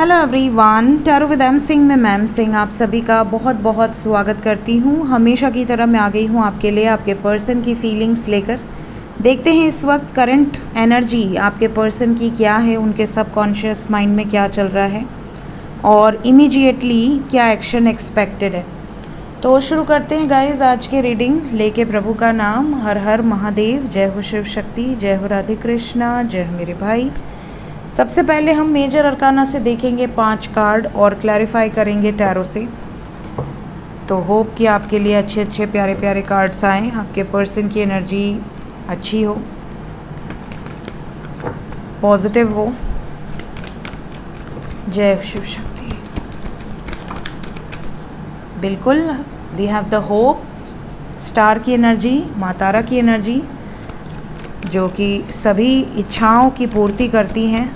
Hello everyone, tarot with M Singh में ma'am Singh आप सभी का बहुत बहुत स्वागत करती हूँ। हमेशा की तरह मैं आ गई हूँ आपके लिए, आपके पर्सन की फीलिंग्स लेकर। देखते हैं इस वक्त करंट एनर्जी आपके पर्सन की क्या है, उनके सबकॉन्शियस माइंड में क्या चल रहा है और इमीडिएटली क्या एक्शन एक्सपेक्टेड है। तो शुरू करते हैं गाइज आज के रीडिंग लेके प्रभु का नाम। हर हर महादेव, जय हो शिव शक्ति, जय हो राधे कृष्णा, जय हो मेरे भाई। सबसे पहले हम मेजर अरकाना से देखेंगे 5 कार्ड और क्लैरिफाई करेंगे टैरो से। तो होप कि आपके लिए अच्छे अच्छे प्यारे प्यारे कार्ड्स आएँ, आपके पर्सन की एनर्जी अच्छी हो, पॉजिटिव हो। जय शिव शक्ति। बिल्कुल, we have the hope, star की एनर्जी, माँ तारा की एनर्जी जो कि सभी इच्छाओं की पूर्ति करती हैं।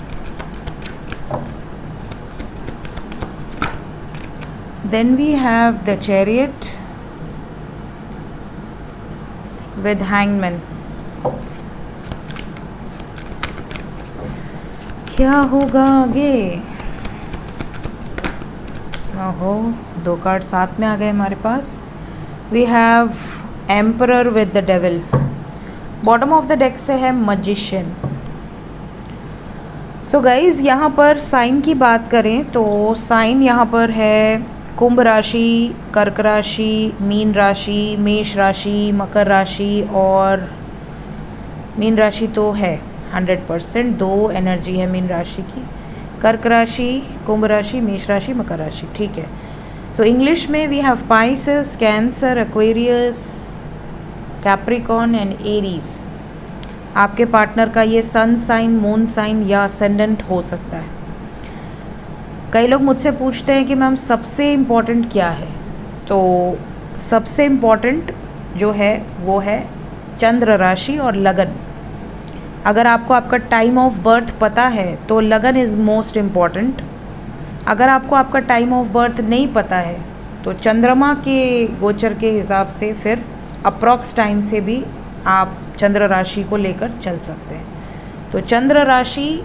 Then we have the chariot with hangman. क्या होगा आगे? ओहो, 2 कार्ड साथ में आ गए हमारे पास। We have emperor with the devil. Bottom of the deck से है मैजिशियन। सो गाइज, यहाँ पर साइन की बात करें तो साइन यहाँ पर है कुंभ राशि, कर्क राशि, मीन राशि, मेष राशि, मकर राशि और मीन राशि तो है 100%। 2 एनर्जी है मीन राशि की, कर्क राशि, कुंभ राशि, मेष राशि, मकर राशि। ठीक है। सो इंग्लिश में we have Pisces, Cancer, Aquarius, Capricorn and Aries. आपके पार्टनर का ये सन साइन, मून साइन या असेंडेंट हो सकता है। कई लोग मुझसे पूछते हैं कि मैम सबसे इम्पॉर्टेंट क्या है? तो सबसे इम्पॉर्टेंट जो है वो है चंद्र राशि और लगन। अगर आपको आपका टाइम ऑफ बर्थ पता है तो लगन इज़ मोस्ट इम्पॉर्टेंट। अगर आपको आपका टाइम ऑफ बर्थ नहीं पता है तो चंद्रमा के गोचर के हिसाब से फिर अप्रॉक्स टाइम से भी आप चंद्र राशि को लेकर चल सकते हैं। तो चंद्र राशि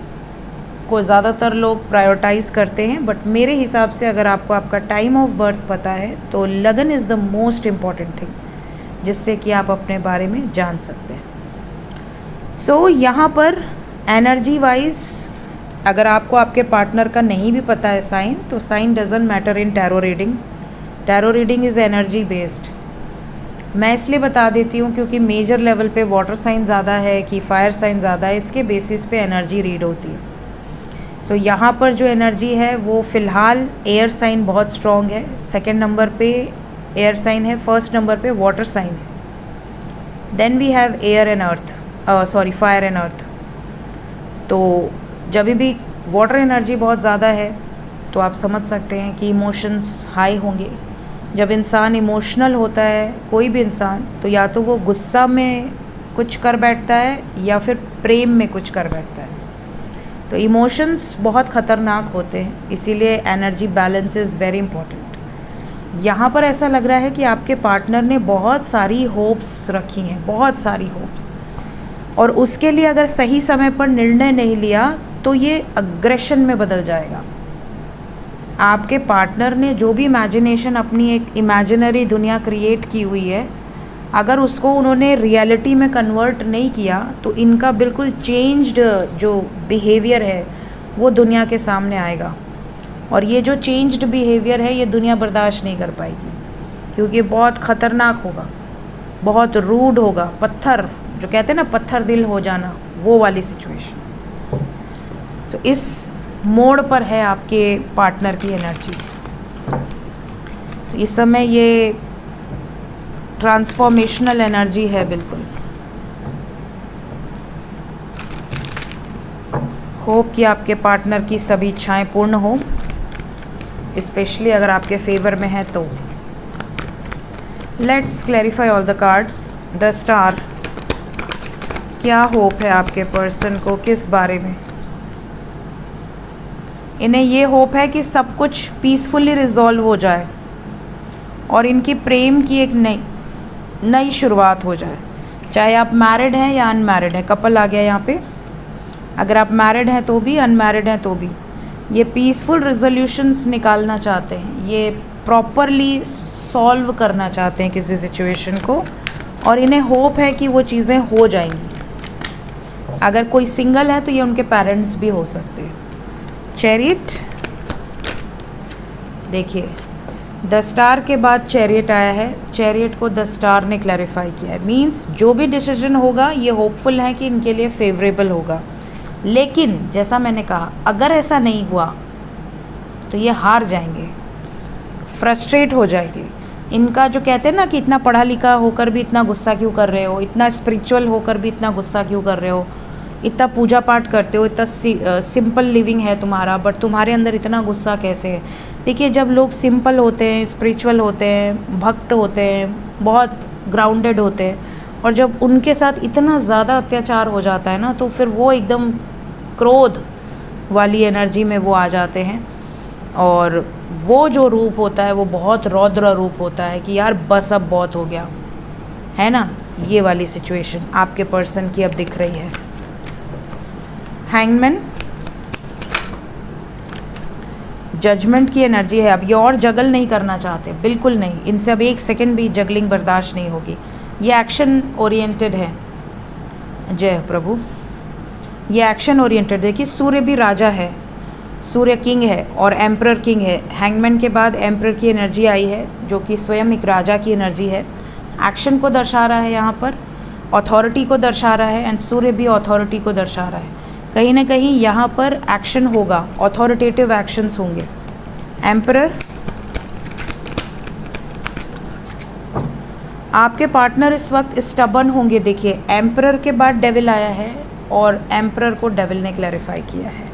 को ज़्यादातर लोग प्रायोरिटाइज़ करते हैं, बट मेरे हिसाब से अगर आपको आपका टाइम ऑफ बर्थ पता है तो लगन is the most important thing जिससे कि आप अपने बारे में जान सकते हैं। सो यहाँ पर एनर्जी वाइज अगर आपको आपके पार्टनर का नहीं भी पता है साइन, तो sign doesn't matter in tarot reading. Tarot reading is energy based. मैं इसलिए बता देती हूँ क्योंकि मेजर लेवल पे वाटर साइन ज़्यादा है कि फायर साइन ज़्यादा है, इसके बेसिस पे एनर्जी रीड होती है। सो यहाँ पर जो एनर्जी है वो फ़िलहाल एयर साइन बहुत स्ट्रॉन्ग है। 2nd नंबर पे एयर साइन है, 1st नंबर पे वाटर साइन है। Then we have air and earth, fire and earth. तो जब भी वाटर एनर्जी बहुत ज़्यादा है तो आप समझ सकते हैं कि इमोशंस हाई होंगे। जब इंसान इमोशनल होता है, कोई भी इंसान, तो या तो वो गुस्सा में कुछ कर बैठता है या फिर प्रेम में कुछ कर बैठता है। तो इमोशंस बहुत ख़तरनाक होते हैं, इसीलिए energy balance is very important. यहाँ पर ऐसा लग रहा है कि आपके पार्टनर ने बहुत सारी होप्स रखी हैं, बहुत सारी होप्स, और उसके लिए अगर सही समय पर निर्णय नहीं लिया तो ये अग्रेशन में बदल जाएगा। आपके पार्टनर ने जो भी इमेजिनेशन, अपनी एक इमेजिनरी दुनिया क्रिएट की हुई है, अगर उसको उन्होंने रियलिटी में कन्वर्ट नहीं किया तो इनका बिल्कुल चेंज्ड जो बिहेवियर है वो दुनिया के सामने आएगा। और ये जो चेंज्ड बिहेवियर है ये दुनिया बर्दाश्त नहीं कर पाएगी क्योंकि बहुत ख़तरनाक होगा, बहुत रूड होगा, पत्थर जो कहते हैं ना, पत्थर दिल हो जाना, वो वाली सिचुएशन। तो इस मोड़ पर है आपके पार्टनर की एनर्जी। तो इस समय ये ट्रांसफॉर्मेशनल एनर्जी है बिल्कुल। होप कि आपके पार्टनर की सभी इच्छाएं पूर्ण हो, स्पेशली अगर आपके फेवर में है तो। Let's clarify all the cards. The star, क्या होप है आपके पर्सन को, किस बारे में? इन्हें ये होप है कि सब कुछ पीसफुली रिजॉल्व हो जाए और इनकी प्रेम की एक नई शुरुआत हो जाए। चाहे आप मैरिड हैं या अनमैरिड हैं, कपल आ गया यहाँ पे। अगर आप मैरिड हैं तो भी, अनमैरिड हैं तो भी, ये पीसफुल रिजोल्यूशंस निकालना चाहते हैं, ये प्रॉपरली सॉल्व करना चाहते हैं किसी सिचुएशन को, और इन्हें होप है कि वो चीज़ें हो जाएंगी। अगर कोई सिंगल है तो ये उनके पेरेंट्स भी हो सकते हैं। चैरियट, देखिए द स्टार के बाद चैरियट आया है, चैरियट को द स्टार ने क्लैरिफाई किया है। मींस जो भी डिसीजन होगा ये होपफुल है कि इनके लिए फेवरेबल होगा, लेकिन जैसा मैंने कहा अगर ऐसा नहीं हुआ तो ये हार जाएंगे, फ्रस्ट्रेट हो जाएंगे। इनका जो कहते हैं ना कि इतना पढ़ा लिखा होकर भी इतना गुस्सा क्यों कर रहे हो, इतना स्पिरिचुअल होकर भी इतना गुस्सा क्यों कर रहे हो, इतना पूजा पाठ करते हो, इतना सिंपल लिविंग है तुम्हारा, बट तुम्हारे अंदर इतना गुस्सा कैसे है। देखिए जब लोग सिंपल होते हैं, स्पिरिचुअल होते हैं, भक्त होते हैं, बहुत ग्राउंडेड होते हैं, और जब उनके साथ इतना ज़्यादा अत्याचार हो जाता है ना, तो फिर वो एकदम क्रोध वाली एनर्जी में वो आ जाते हैं, और वो जो रूप होता है वो बहुत रौद्र रूप होता है कि यार बस अब बहुत हो गया है ना। ये वाली सिचुएशन आपके पर्सन की अब दिख रही है। हैंगमैन, जजमेंट की एनर्जी है। अब ये और जगल नहीं करना चाहते, बिल्कुल नहीं, इनसे अब एक सेकंड भी जगलिंग बर्दाश्त नहीं होगी। ये एक्शन ओरिएंटेड है। जय प्रभु, ये एक्शन ओरिएंटेड। देखिए सूर्य भी राजा है, सूर्य किंग है और एम्परर किंग है। हैंगमैन के बाद एम्परर की एनर्जी आई है जो कि स्वयं एक राजा की एनर्जी है। एक्शन को दर्शा रहा है, यहाँ पर अथॉरिटी को दर्शा रहा है, एंड सूर्य भी अथॉरिटी को दर्शा रहा है। कहीं ना कहीं यहाँ पर एक्शन होगा, अथॉरिटेटिव एक्शंस होंगे। एम्परर, आपके पार्टनर इस वक्त स्टबर्न होंगे। देखिए एम्परर के बाद डेविल आया है और एम्परर को डेविल ने क्लैरिफाई किया है।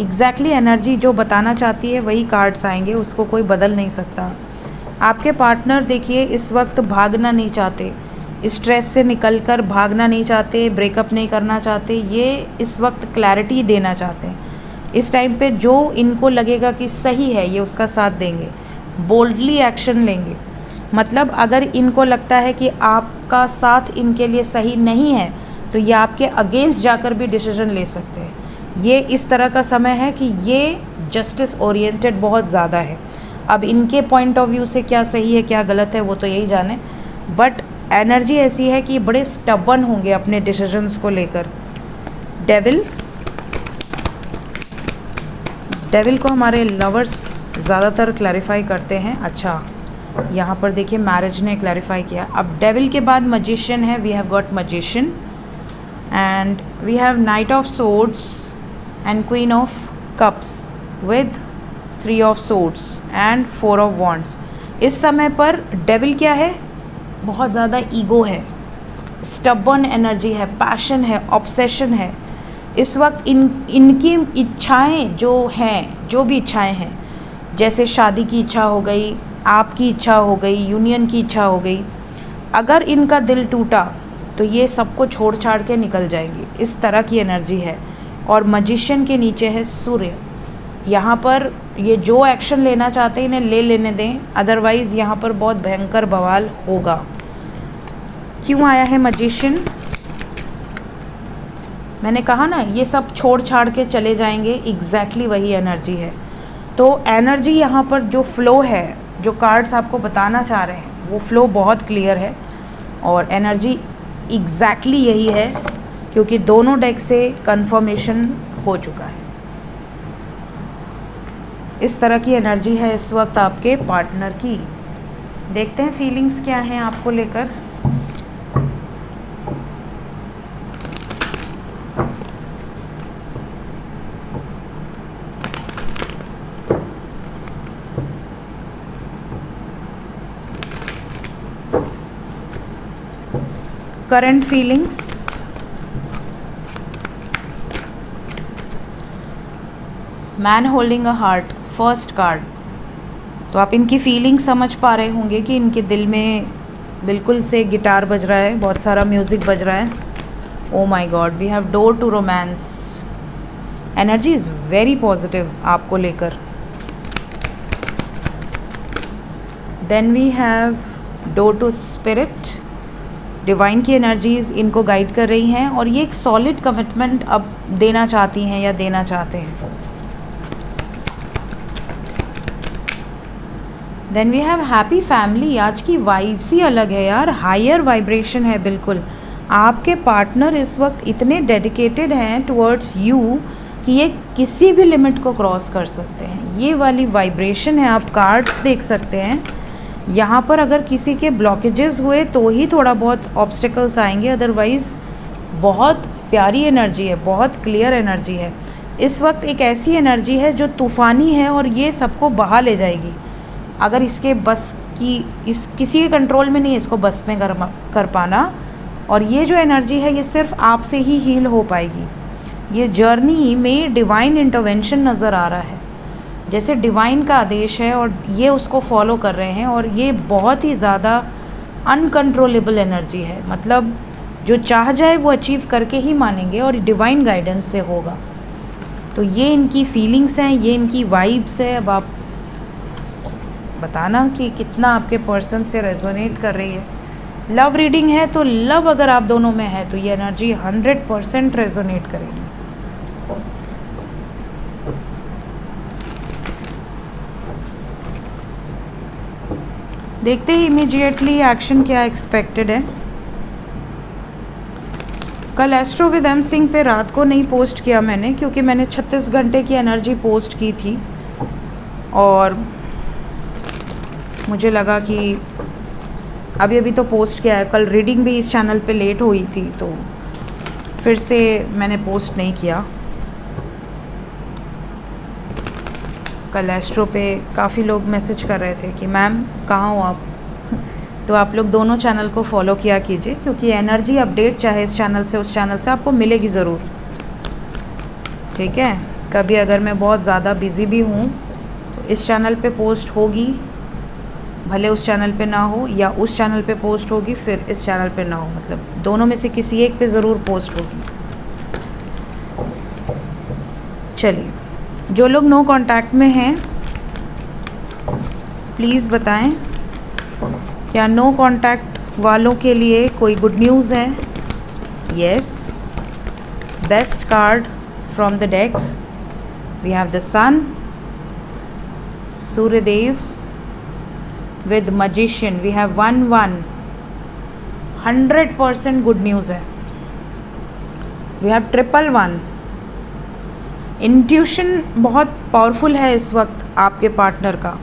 एग्जैक्टली एनर्जी जो बताना चाहती है वही कार्ड्स आएंगे, उसको कोई बदल नहीं सकता। आपके पार्टनर देखिए इस वक्त भागना नहीं चाहते, स्ट्रेस से निकलकर भागना नहीं चाहते, ब्रेकअप नहीं करना चाहते, ये इस वक्त क्लैरिटी देना चाहते हैं। इस टाइम पे जो इनको लगेगा कि सही है ये उसका साथ देंगे, बोल्डली एक्शन लेंगे। मतलब अगर इनको लगता है कि आपका साथ इनके लिए सही नहीं है तो ये आपके अगेंस्ट जाकर भी डिसीजन ले सकते हैं। ये इस तरह का समय है कि ये जस्टिस ओरिएंटेड बहुत ज़्यादा है। अब इनके पॉइंट ऑफ व्यू से क्या सही है क्या गलत है वो तो यही जाने, बट एनर्जी ऐसी है कि बड़े स्टबर्न होंगे अपने डिसीजंस को लेकर। डेविल, डेविल को हमारे लवर्स ज़्यादातर क्लैरिफाई करते हैं। अच्छा यहाँ पर देखिए मैरिज ने क्लैरिफाई किया। अब डेविल के बाद मजिशियन है, we have got magician and we have knight of swords and queen of cups with 3 of swords and 4 of wands. इस समय पर डेविल क्या है, बहुत ज़्यादा ईगो है, स्टबर्न एनर्जी है, पैशन है, ऑब्सेशन है। इस वक्त इनकी इच्छाएं जो हैं, जो भी इच्छाएं हैं, जैसे शादी की इच्छा हो गई, आपकी इच्छा हो गई, यूनियन की इच्छा हो गई, अगर इनका दिल टूटा तो ये सबको छोड़ छाड़ के निकल जाएंगे, इस तरह की एनर्जी है। और मजिशियन के नीचे है सूर्य। यहाँ पर ये जो एक्शन लेना चाहते हैं इन्हें ले लेने दें, अदरवाइज़ यहाँ पर बहुत भयंकर बवाल होगा। क्यों आया है मजिशियन? मैंने कहा ना ये सब छोड़ छाड़ के चले जाएंगे, एग्जैक्टली वही एनर्जी है। तो एनर्जी यहाँ पर जो फ्लो है, जो कार्ड्स आपको बताना चाह रहे हैं वो फ्लो बहुत क्लियर है, और एनर्जी एग्जैक्टली यही है क्योंकि दोनों डेक से कंफर्मेशन हो चुका है। इस तरह की एनर्जी है इस वक्त आपके पार्टनर की। देखते हैं फीलिंग्स क्या हैं आपको लेकर। Current feelings, man holding a heart, first card. तो आप इनकी फीलिंग समझ पा रहे होंगे कि इनके दिल में बिल्कुल से गिटार बज रहा है, बहुत सारा म्यूज़िक बज रहा है। Oh my god, we have door to romance. Energy is very positive आपको लेकर। Then we have door to spirit. Divine की एनर्जीज़ इनको गाइड कर रही हैं और ये एक सॉलिड कमिटमेंट अब देना चाहती हैं या देना चाहते हैं। Then we have happy family. आज की वाइब्स ही अलग है यार, हायर वाइब्रेशन है बिल्कुल। आपके पार्टनर इस वक्त इतने डेडिकेटेड हैं टुवर्ड्स यू कि ये किसी भी लिमिट को क्रॉस कर सकते हैं। ये वाली वाइब्रेशन है। आप कार्ड्स देख सकते हैं यहाँ पर। अगर किसी के ब्लॉकेजेस हुए तो ही थोड़ा बहुत ऑब्स्टिकल्स आएंगे, अदरवाइज़ बहुत प्यारी एनर्जी है, बहुत क्लियर एनर्जी है। इस वक्त एक ऐसी एनर्जी है जो तूफ़ानी है और ये सबको बहा ले जाएगी। अगर इसके बस की इस किसी के कंट्रोल में नहीं है इसको बस में कर पाना। और ये जो एनर्जी है ये सिर्फ आपसे ही हील हो पाएगी। ये जर्नी में डिवाइन इंटरवेंशन नज़र आ रहा है, जैसे डिवाइन का आदेश है और ये उसको फॉलो कर रहे हैं। और ये बहुत ही ज़्यादा अनकंट्रोलेबल एनर्जी है, मतलब जो चाह जाए वो अचीव करके ही मानेंगे और डिवाइन गाइडेंस से होगा। तो ये इनकी फीलिंग्स हैं, ये इनकी वाइब्स है। अब आप बताना कि कितना आपके पर्सन से रेजोनेट कर रही है। लव रीडिंग है तो लव अगर आप दोनों में है तो ये एनर्जी 100% रेजोनेट करेगी। देखते ही इमीडिएटली एक्शन क्या एक्सपेक्टेड है। कल एस्ट्रो विद एम सिंह पे रात को नहीं पोस्ट किया मैंने, क्योंकि मैंने 36 घंटे की एनर्जी पोस्ट की थी और मुझे लगा कि अभी अभी तो पोस्ट किया है। कल रीडिंग भी इस चैनल पे लेट हुई थी तो फिर से मैंने पोस्ट नहीं किया। कल एस्ट्रो पे काफ़ी लोग मैसेज कर रहे थे कि मैम कहाँ हो आप तो आप लोग दोनों चैनल को फॉलो किया कीजिए, क्योंकि एनर्जी अपडेट चाहे इस चैनल से उस चैनल से आपको मिलेगी ज़रूर। ठीक है, कभी अगर मैं बहुत ज़्यादा बिज़ी भी हूँ तो इस चैनल पे पोस्ट होगी, भले उस चैनल पे ना हो, या उस चैनल पे पोस्ट होगी फिर इस चैनल पे ना हो, मतलब दोनों में से किसी एक पे ज़रूर पोस्ट होगी। चलिए, जो लोग नो कांटेक्ट में हैं प्लीज़ बताएं क्या नो कांटेक्ट वालों के लिए कोई गुड न्यूज़ है। Yes, best card from the deck we have the sun, Suryadev with magician, we have 1-1, 100% good news है। we have 111, इंट्यूशन बहुत पावरफुल है इस वक्त आपके पार्टनर का।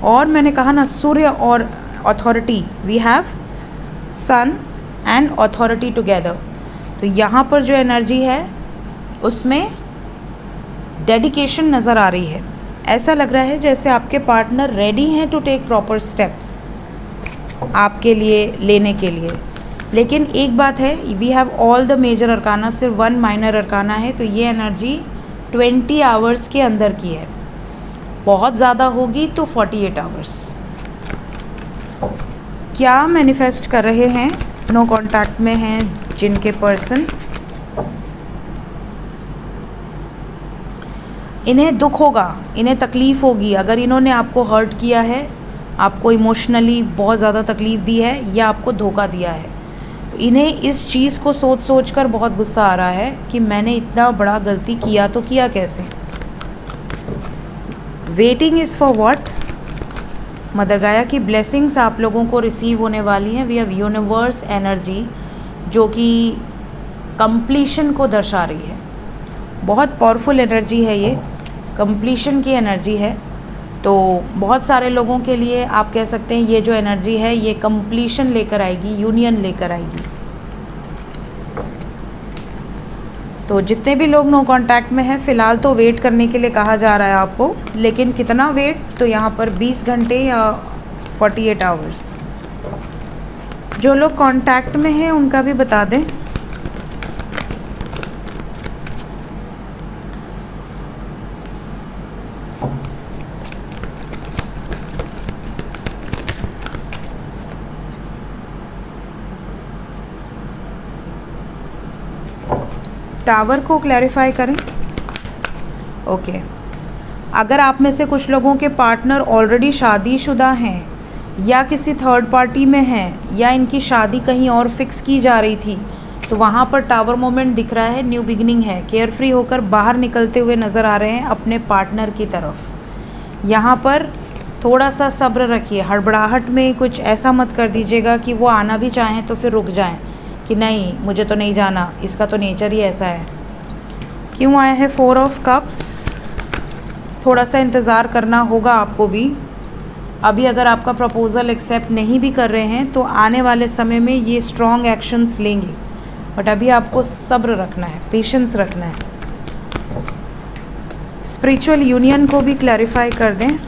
और मैंने कहा ना सूर्य और authority, we have sun and authority together. तो यहाँ पर जो एनर्जी है उसमें डेडिकेशन नज़र आ रही है। ऐसा लग रहा है जैसे आपके पार्टनर रेडी हैं टू टेक प्रॉपर स्टेप्स आपके लिए लेने के लिए। लेकिन एक बात है, we have all the major arcana, सिर्फ 1 माइनर अरकाना है। तो ये एनर्जी 20 आवर्स के अंदर की है, बहुत ज़्यादा होगी तो 48 आवर्स। क्या मैनिफेस्ट कर रहे हैं नो कांटेक्ट में हैं जिनके पर्सन? इन्हें दुख होगा, इन्हें तकलीफ़ होगी। अगर इन्होंने आपको हर्ट किया है, आपको इमोशनली बहुत ज़्यादा तकलीफ़ दी है या आपको धोखा दिया है, तो इन्हें इस चीज़ को सोच सोच कर बहुत गुस्सा आ रहा है कि मैंने इतना बड़ा गलती किया तो किया कैसे। Waiting is for what? Mother गाया की ब्लेसिंग्स आप लोगों को रिसीव होने वाली हैं। वी हैव यूनिवर्स एनर्जी जो कि कंप्लीशन को दर्शा रही है। बहुत पावरफुल एनर्जी है ये, कंप्लीशन की एनर्जी है। तो बहुत सारे लोगों के लिए आप कह सकते हैं ये जो एनर्जी है ये कंप्लीशन लेकर आएगी, यूनियन लेकर आएगी। तो जितने भी लोग नो कांटेक्ट में हैं फ़िलहाल तो वेट करने के लिए कहा जा रहा है आपको, लेकिन कितना वेट? तो यहाँ पर 20 घंटे या 48 आवर्स। जो लोग कांटेक्ट में हैं उनका भी बता दें। टावर को क्लैरिफाई करें। ओके, अगर आप में से कुछ लोगों के पार्टनर ऑलरेडी शादीशुदा हैं या किसी थर्ड पार्टी में हैं या इनकी शादी कहीं और फिक्स की जा रही थी, तो वहाँ पर टावर मोमेंट दिख रहा है, न्यू बिगिनिंग है। केयर फ्री होकर बाहर निकलते हुए नज़र आ रहे हैं अपने पार्टनर की तरफ। यहाँ पर थोड़ा सा सब्र रखिए, हड़बड़ाहट में कुछ ऐसा मत कर दीजिएगा कि वो आना भी चाहें तो फिर रुक जाएं कि नहीं मुझे तो नहीं जाना, इसका तो नेचर ही ऐसा है। क्यों आया है 4 ऑफ कप्स? थोड़ा सा इंतज़ार करना होगा आपको भी। अभी अगर आपका प्रपोज़ल एक्सेप्ट नहीं भी कर रहे हैं तो आने वाले समय में ये स्ट्रॉन्ग एक्शंस लेंगे, बट अभी आपको सब्र रखना है, पेशेंस रखना है। स्पिरिचुअल यूनियन को भी क्लैरिफाई कर दें।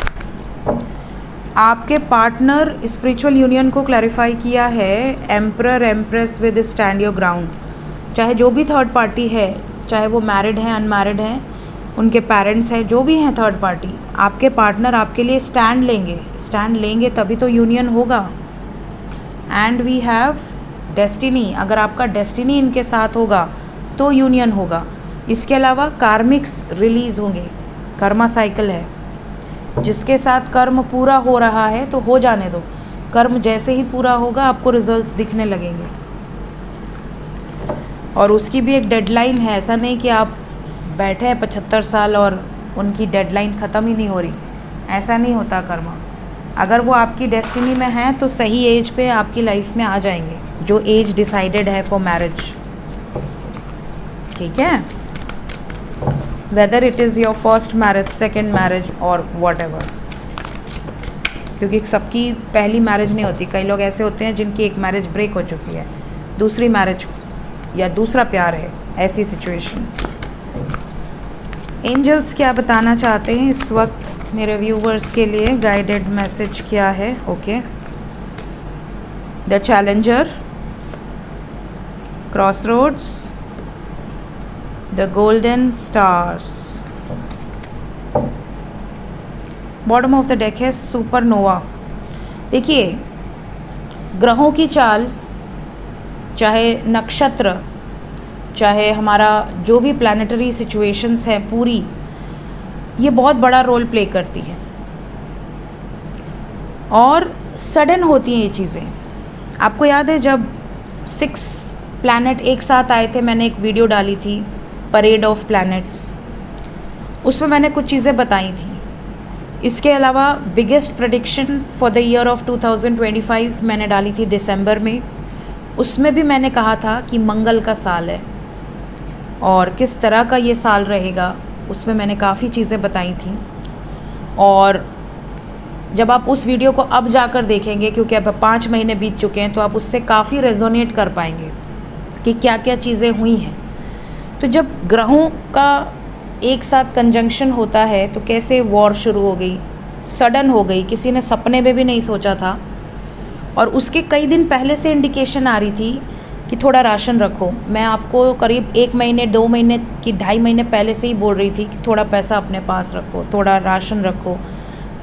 आपके पार्टनर स्पिरिचुअल यूनियन को क्लैरिफाई किया है emperor empress with stand your ground. चाहे जो भी थर्ड पार्टी है, चाहे वो मैरिड हैं अनमैरिड हैं, उनके पेरेंट्स हैं, जो भी हैं थर्ड पार्टी, आपके पार्टनर आपके लिए स्टैंड लेंगे तभी तो यूनियन होगा। एंड वी हैव डेस्टिनी, अगर आपका डेस्टिनी इनके साथ होगा तो यूनियन होगा। इसके अलावा कार्मिक्स रिलीज़ होंगे, कर्मा साइकिल है, जिसके साथ कर्म पूरा हो रहा है तो हो जाने दो, कर्म जैसे ही पूरा होगा आपको रिजल्ट्स दिखने लगेंगे। और उसकी भी एक डेडलाइन है, ऐसा नहीं कि आप बैठे हैं 75 साल और उनकी डेडलाइन ख़त्म ही नहीं हो रही, ऐसा नहीं होता कर्म। अगर वो आपकी डेस्टिनी में हैं तो सही एज पे आपकी लाइफ में आ जाएंगे, जो एज डिसाइडेड है फॉर मैरिज, ठीक है। Whether it is your first marriage, second marriage और वॉट एवर, क्योंकि सबकी पहली मैरिज नहीं होती। कई लोग ऐसे होते हैं जिनकी एक मैरिज ब्रेक हो चुकी है, दूसरी मैरिज या दूसरा प्यार है, ऐसी सिचुएशन। एंजल्स क्या बताना चाहते हैं इस वक्त मेरे व्यूवर्स के लिए? गाइडेड मैसेज क्या है? Okay, the challenger, crossroads, the golden stars. Bottom of the deck है सुपरनोवा। देखिए, ग्रहों की चाल, चाहे नक्षत्र, चाहे हमारा जो भी प्लैनेटरी सिचुएशंस है पूरी, ये बहुत बड़ा रोल प्ले करती है और सडन होती हैं ये चीज़ें। आपको याद है जब 6 प्लैनेट एक साथ आए थे, मैंने एक वीडियो डाली थी परेड ऑफ प्लैनेट्स, उसमें मैंने कुछ चीज़ें बताई थी। इसके अलावा biggest prediction for the year of 2025 मैंने डाली थी दिसंबर में, उसमें भी मैंने कहा था कि मंगल का साल है और किस तरह का ये साल रहेगा, उसमें मैंने काफ़ी चीज़ें बताई थी। और जब आप उस वीडियो को अब जाकर देखेंगे, क्योंकि अब 5 महीने बीत चुके हैं, तो आप उससे काफ़ी रेजोनेट कर पाएंगे कि क्या क्या चीज़ें हुई हैं। तो जब ग्रहों का एक साथ कंजंक्शन होता है तो कैसे वॉर शुरू हो गई, सडन हो गई, किसी ने सपने में भी नहीं सोचा था। और उसके कई दिन पहले से इंडिकेशन आ रही थी कि थोड़ा राशन रखो। मैं आपको करीब 1 महीने 2 महीने की 2.5 महीने पहले से ही बोल रही थी कि थोड़ा पैसा अपने पास रखो, थोड़ा राशन रखो।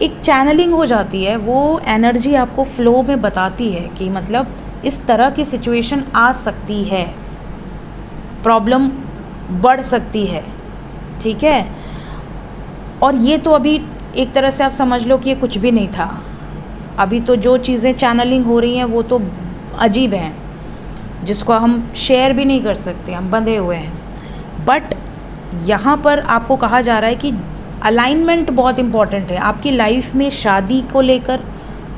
एक चैनलिंग हो जाती है, वो एनर्जी आपको फ्लो में बताती है कि मतलब इस तरह की सिचुएशन आ सकती है, प्रॉब्लम बढ़ सकती है, ठीक है। और ये तो अभी एक तरह से आप समझ लो कि ये कुछ भी नहीं था। अभी तो जो चीज़ें चैनलिंग हो रही हैं वो तो अजीब हैं, जिसको हम शेयर भी नहीं कर सकते, हम बंधे हुए हैं। बट यहाँ पर आपको कहा जा रहा है कि अलाइनमेंट बहुत इम्पॉर्टेंट है आपकी लाइफ में, शादी को लेकर,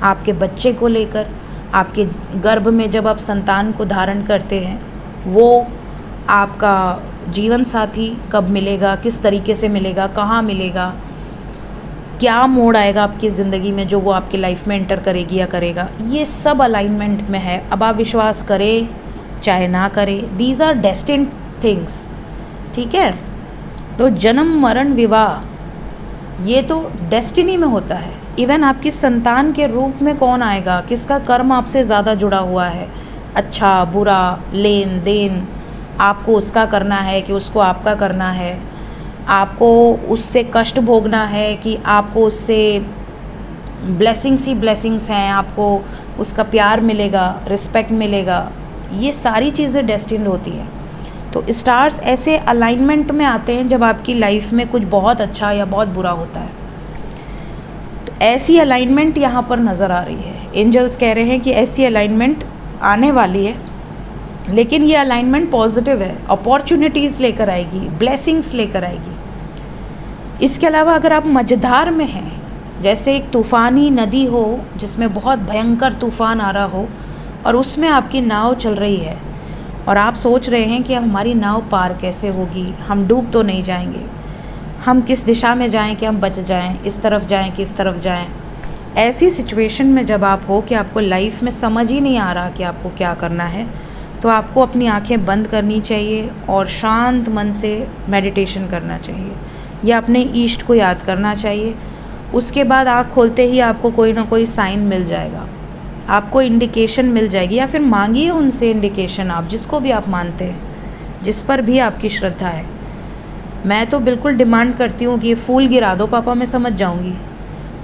आपके बच्चे को लेकर, आपके गर्भ में जब आप संतान को धारण करते हैं, वो आपका जीवन साथी कब मिलेगा, किस तरीके से मिलेगा, कहाँ मिलेगा, क्या मोड़ आएगा आपकी ज़िंदगी में जो वो आपकी लाइफ में एंटर करेगी या करेगा, ये सब अलाइनमेंट में है। अब आप विश्वास करें चाहे ना करें, दीज आर डेस्टिन्ड थिंग्स, ठीक है। तो जन्म मरण विवाह ये तो डेस्टिनी में होता है। इवन आपकी संतान के रूप में कौन आएगा, किसका कर्म आपसे ज़्यादा जुड़ा हुआ है, अच्छा बुरा, लेन देन, आपको उसका करना है कि उसको आपका करना है, आपको उससे कष्ट भोगना है कि आपको उससे ब्लेसिंग्स ही ब्लेसिंग्स हैं, आपको उसका प्यार मिलेगा, रिस्पेक्ट मिलेगा, ये सारी चीज़ें डेस्टिन्ड होती हैं। तो स्टार्स ऐसे अलाइनमेंट में आते हैं जब आपकी लाइफ में कुछ बहुत अच्छा या बहुत बुरा होता है। तो ऐसी अलाइनमेंट यहाँ पर नज़र आ रही है। एंजल्स कह रहे हैं कि ऐसी अलाइनमेंट आने वाली है, लेकिन ये अलाइनमेंट पॉजिटिव है, अपॉर्चुनिटीज़ लेकर आएगी, ब्लेसिंग्स लेकर आएगी। इसके अलावा अगर आप मझधार में हैं, जैसे एक तूफ़ानी नदी हो जिसमें बहुत भयंकर तूफ़ान आ रहा हो और उसमें आपकी नाव चल रही है और आप सोच रहे हैं कि हमारी नाव पार कैसे होगी, हम डूब तो नहीं जाएंगे, हम किस दिशा में जाएं कि हम बच जाएं, इस तरफ जाएं कि इस तरफ जाएं। ऐसी सिचुएशन में जब आप हो कि आपको लाइफ में समझ ही नहीं आ रहा कि आपको क्या करना है, तो आपको अपनी आंखें बंद करनी चाहिए और शांत मन से मेडिटेशन करना चाहिए या अपने ईष्ट को याद करना चाहिए। उसके बाद आँख खोलते ही आपको कोई ना कोई साइन मिल जाएगा, आपको इंडिकेशन मिल जाएगी, या फिर मांगिए उनसे इंडिकेशन, आप जिसको भी आप मानते हैं, जिस पर भी आपकी श्रद्धा है। मैं तो बिल्कुल डिमांड करती हूँ कि ये फूल गिरा दो पापा, मैं समझ जाऊँगी,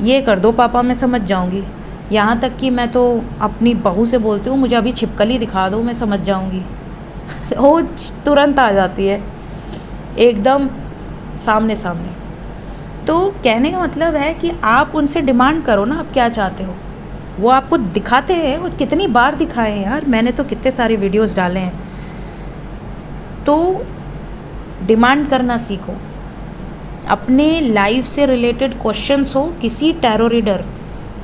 ये कर दो पापा, मैं समझ जाऊँगी। यहाँ तक कि मैं तो अपनी बहू से बोलती हूँ मुझे अभी छिपकली दिखा दो, मैं समझ जाऊँगी। वो तुरंत आ जाती है एकदम सामने सामने। तो कहने का मतलब है कि आप उनसे डिमांड करो ना, आप क्या चाहते हो, वो आपको दिखाते हैं। और कितनी बार दिखाए हैं यार, मैंने तो कितने सारे वीडियोस डाले हैं। तो डिमांड करना सीखो। अपने लाइफ से रिलेटेड क्वेश्चंस हो, किसी टैरो रीडर,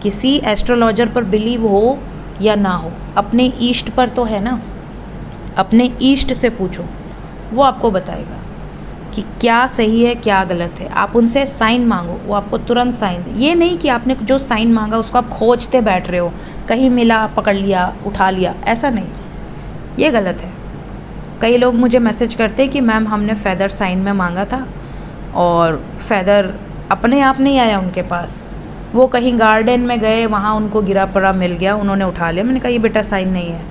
किसी एस्ट्रोलॉजर पर बिलीव हो या ना हो, अपने ईष्ट पर तो है ना, अपने ईष्ट से पूछो, वो आपको बताएगा कि क्या सही है क्या गलत है। आप उनसे साइन मांगो, वो आपको तुरंत साइन दे। ये नहीं कि आपने जो साइन मांगा उसको आप खोजते बैठ रहे हो, कहीं मिला पकड़ लिया उठा लिया, ऐसा नहीं, ये गलत है। कई लोग मुझे मैसेज करते हैं कि मैम हमने फ़ेदर साइन में मांगा था और फ़ेदर अपने आप नहीं आया उनके पास, वो कहीं गार्डन में गए, वहाँ उनको गिरा पड़ा मिल गया, उन्होंने उठा लिया। मैंने कहा ये बेटा साइन नहीं है,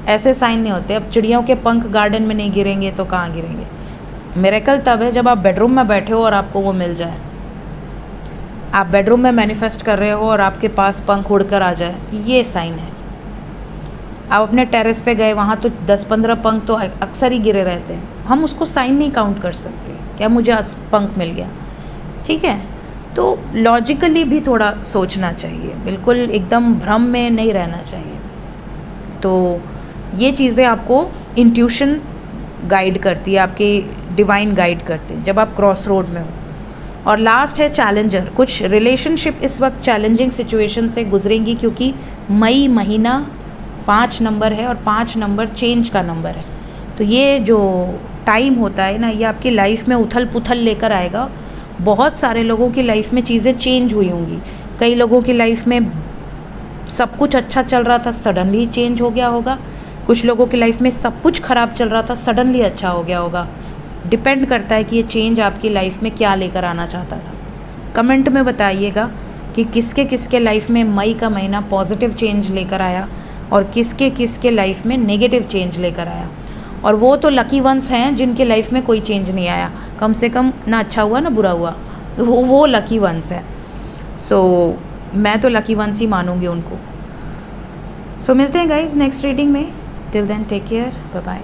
ऐसे साइन नहीं होते। अब चिड़ियों के पंख गार्डन में नहीं गिरेंगे तो कहाँ गिरेंगे। मिरेकल तब है जब आप बेडरूम में बैठे हो और आपको वो मिल जाए। आप बेडरूम में मैनिफेस्ट कर रहे हो और आपके पास पंख उड़कर आ जाए, ये साइन है। आप अपने टेरेस पे गए, वहाँ तो 10-15 पंख तो अक्सर ही गिरे रहते हैं, हम उसको साइन नहीं काउंट कर सकते। क्या मुझे आज पंख मिल गया, ठीक है। तो लॉजिकली भी थोड़ा सोचना चाहिए, बिल्कुल एकदम भ्रम में नहीं रहना चाहिए। तो ये चीज़ें आपको इंट्यूशन गाइड करती है, आपके डिवाइन गाइड करते हैं जब आप क्रॉस रोड में हो। और लास्ट है चैलेंजर। कुछ रिलेशनशिप इस वक्त चैलेंजिंग सिचुएशन से गुजरेंगी क्योंकि मई महीना 5 नंबर है और 5 नंबर चेंज का नंबर है। तो ये जो टाइम होता है ना, ये आपकी लाइफ में उथल पुथल लेकर आएगा। बहुत सारे लोगों की लाइफ में चीज़ें चेंज हुई होंगी। कई लोगों की लाइफ में सब कुछ अच्छा चल रहा था, सडनली चेंज हो गया होगा। कुछ लोगों की लाइफ में सब कुछ ख़राब चल रहा था, सडनली अच्छा हो गया होगा। डिपेंड करता है कि ये चेंज आपकी लाइफ में क्या लेकर आना चाहता था। कमेंट में बताइएगा कि किसके किसके लाइफ में मई का महीना पॉजिटिव चेंज लेकर आया और किसके किसके लाइफ में नेगेटिव चेंज लेकर आया। और वो तो लकी वंस हैं जिनके लाइफ में कोई चेंज नहीं आया, कम से कम ना अच्छा हुआ ना बुरा हुआ, वो लकी वंस है। सो मैं तो लकी वंस ही मानूंगी उनको। सो मिलते हैं गाइज नेक्स्ट रीडिंग में। Till then take care, bye bye.